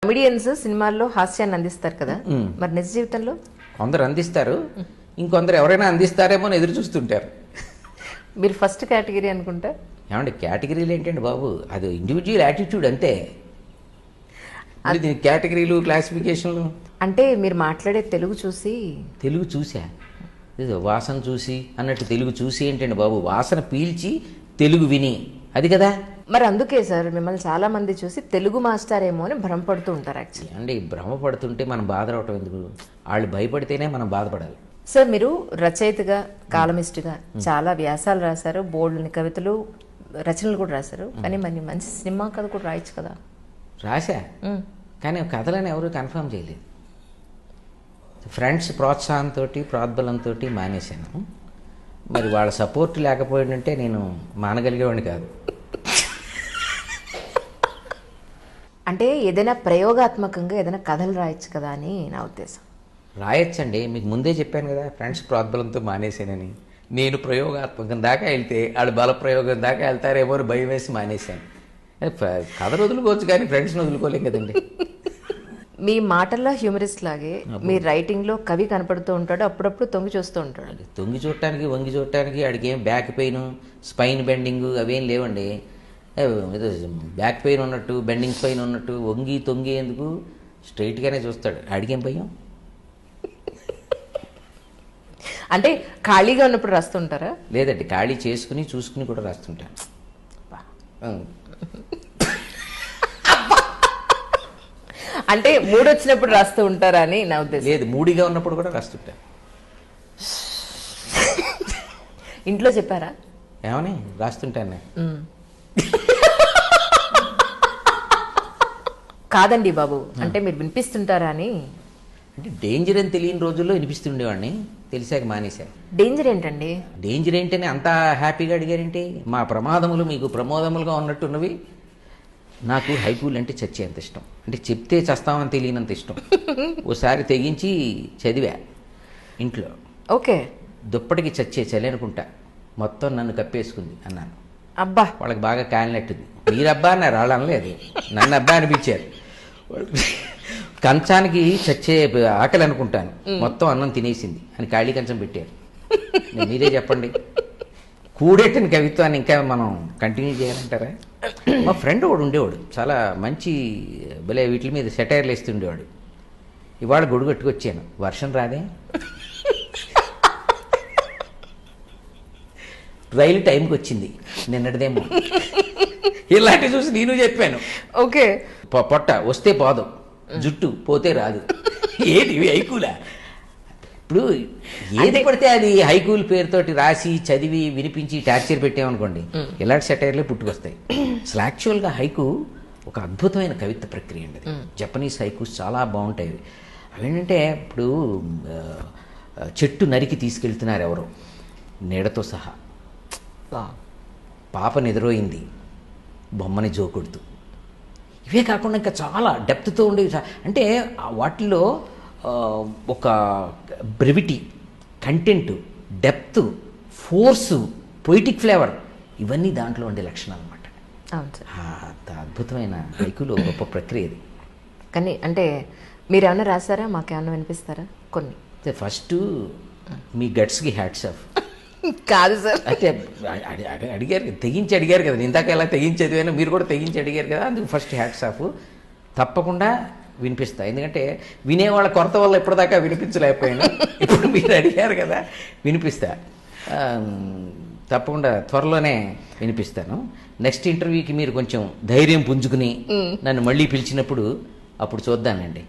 Comedians సినిమాల్లో హాస్యాన్ని అందిస్తారు కదా, మరి నిజ జీవితంలో కొందరు అందిస్తారు, ఇంకొందరు ఎవరైనా అందిస్తారేమో అని ఎదురు చూస్తుంటారు. మీరు ఫస్ట్ కేటగిరీ అనుకుంటా. ఏమంటే కేటగిరీలు ఏంటండి బాబు, అది ఇండివిజువల్ యాటిట్యూడ్ అంతే. దీనికి కేటగిరీలు క్లాసిఫికేషన్లు అంటే మీరు మాట్లాడే తెలుగు చూసి తెలుగు చూసా, ఇది వాసన చూసి అన్నట్టు తెలుగు చూసి ఏంటండి బాబు, వాసన పీల్చి తెలుగు విని, అది కదా. మరి అందుకే సార్ మిమ్మల్ని చాలా మంది చూసి తెలుగు మాస్టర్ ఏమో అని భ్రమపడుతూ ఉంటారు. యాక్చువల్లీ అంటే భ్రమపడుతుంటే మనం బాధపడటం ఎందుకు, వాళ్ళు భయపడితేనే మనం బాధపడాలి. సార్ మీరు రచయితగా, కాలమిస్ట్గా చాలా వ్యాసాలు రాశారు, బోల్డ్ని కవితలు, రచనలు కూడా రాశారు. కానీ మరి మంచి సినిమా కథ కూడా రాయొచ్చు కదా. రాశా, కానీ కథలని ఎవరు కన్ఫర్మ్ చేయలేదు. ఫ్రెండ్స్ ప్రోత్సాహంతో ప్రోద్బలంతో మానేశాను. మరి వాళ్ళ సపోర్ట్ లేకపోయిందంటే నేను మానగలిగేవాడిని కాదు. అంటే ఏదైనా ప్రయోగాత్మకంగా ఏదైనా కథలు రాయొచ్చు కదా అని నా ఉద్దేశం. రాయొచ్చండి, మీకు ముందే చెప్పాను కదా, ఫ్రెండ్స్ ప్రోద్బలంతో మానేశానని. నేను ప్రయోగాత్మకం దాకా వెళ్తే వాళ్ళు బల ప్రయోగం దాకా వెళ్తారేమో అని భయం వేసి మానేశాను. కథలు వదులుకోవచ్చు కానీ ఫ్రెండ్స్ని వదులుకోలేం కదండి. మీ మాటల్లో హ్యూమరిస్ట్ లాగే మీ రైటింగ్లో కవి కనపడుతూ ఉంటాడు, అప్పుడప్పుడు తొంగి చూస్తూ ఉంటాడు. తొంగి చూడటానికి వంగి చూడటానికి ఆడికి ఏం బ్యాక్ పెయిన్, స్పైన్ బెండింగ్ అవేం లేవండి. ఏదో బ్యాక్ పెయిన్ ఉన్నట్టు, బెండింగ్ స్పైన్ ఉన్నట్టు వంగి తొంగి ఎందుకు, స్ట్రైట్గానే చూస్తాడు. ఆడికేం భయం. అంటే ఖాళీగా ఉన్నప్పుడు రాస్తుంటారా? లేదండి, ఖాళీ చేసుకుని చూసుకుని కూడా రాస్తుంటాను. అంటే మూడు వచ్చినప్పుడు రాస్తూ ఉంటారా అని నా ఉద్దేశం. లేదు, మూడిగా ఉన్నప్పుడు కూడా రాస్తుంటా. ఇంట్లో చెప్పారా? ఏమని రాస్తుంటాను. కాదండి బాబు, అంటే మీరు వినిపిస్తుంటారా అని. అంటే డేంజర్ అని తెలియని రోజుల్లో వినిపిస్తుండేవాడిని, తెలిసాక మానేశా. డేంజర్ ఏంటండి? డేంజర్ ఏంటని అంత హ్యాపీగా అడిగారేంటి? మా ప్రమాదములు మీకు ప్రమోదములుగా ఉన్నట్టున్నవి. నాకు హైకూలు అంటే చచ్చేంత ఇష్టం, అంటే చెప్తే చస్తామని తెలియనంత ఇష్టం. ఓసారి తెగించి చదివా ఇంట్లో. ఓకే. దుప్పటికి చచ్చే చలి అనుకుంటా, మొత్తం నన్ను కప్పేసుకుంది అన్నాను. అబ్బా, వాళ్ళకి బాగా కాలినట్టుంది. మీరబ్బా అన్నారు, వాళ్ళు అనలేదు, నన్ను అబ్బా అనిపించారు. కంచానికి చచ్చే ఆకలి అనుకుంటాను, మొత్తం అన్నం తినేసింది అని ఖాళీ కంచం పెట్టారు. మీరే చెప్పండి, కూడెట్టిన కవిత్వాన్ని ఇంకా మనం కంటిన్యూ చేయాలంటారా? మా ఫ్రెండ్ ఒకడు ఉండేవాడు, చాలా మంచి భలే వీటి మీద సెటైర్లు వేస్తుండేవాడు. ఇవాళ గొడుగు కట్టుకొచ్చాను, వర్షం రాదే, రైలు టైంకి వచ్చింది, నిన్నటిదేమో. ఇలాంటివి చూసి నేను చెప్పాను. ఓకే. పొట్ట వస్తే పోదు, జుట్టు పోతే రాదు. ఏంటి హైకూలా? ఇప్పుడు ఏది పడితే అది హైకూల్ పేరుతోటి రాసి చదివి వినిపించి టార్చర్ పెట్టామనుకోండి, ఇలాంటి సెటైర్లే పుట్టుకొస్తాయి. అసలు యాక్చువల్గా హైకు ఒక అద్భుతమైన కవిత్వ ప్రక్రియ అండి. అది జపనీస్ హైకూస్ చాలా బాగుంటాయి. అవేంటంటే ఇప్పుడు చెట్టు నరికి తీసుకెళ్తున్నారు ఎవరో నీడతో సహా, పాప నిద్రోయింది బొమ్మని జోకొడుతూ. ఇవే కాకుండా ఇంకా చాలా డెప్త్తో ఉండేవి. అంటే వాటిల్లో ఒక brevity, content, depth, force, poetic flavour, ఇవన్నీ దాంట్లో ఉండే లక్షణాలు అనమాట. అంత అద్భుతమైన హైకులో గొప్ప ప్రక్రియ ఇది. కానీ అంటే మీరు ఏమైనా రాసారా? మాకేమన్నా వినిపిస్తారా కొన్ని? ఫస్ట్ మీ గట్స్కి హ్యాట్స్ ఆఫ్. కాదు సార్, అంటే అడిగారు, తెగించి అడిగారు కదా, ఇందాక ఎలా తెగించి చదివాను, మీరు కూడా తెగించి అడిగారు కదా, అందుకు ఫస్ట్ హ్యాట్స్ ఆఫ్. తప్పకుండా వినిపిస్తా, ఎందుకంటే వినేవాళ్ళ కొరత వల్ల ఇప్పటిదాకా వినిపించలేకపోయాను. ఇప్పుడు మీరు అడిగారు కదా, వినిపిస్తా. తప్పకుండా త్వరలోనే వినిపిస్తాను. నెక్స్ట్ ఇంటర్వ్యూకి మీరు కొంచెం ధైర్యం పుంజుకుని నన్ను మళ్ళీ పిలిచినప్పుడు అప్పుడు చూద్దానండి.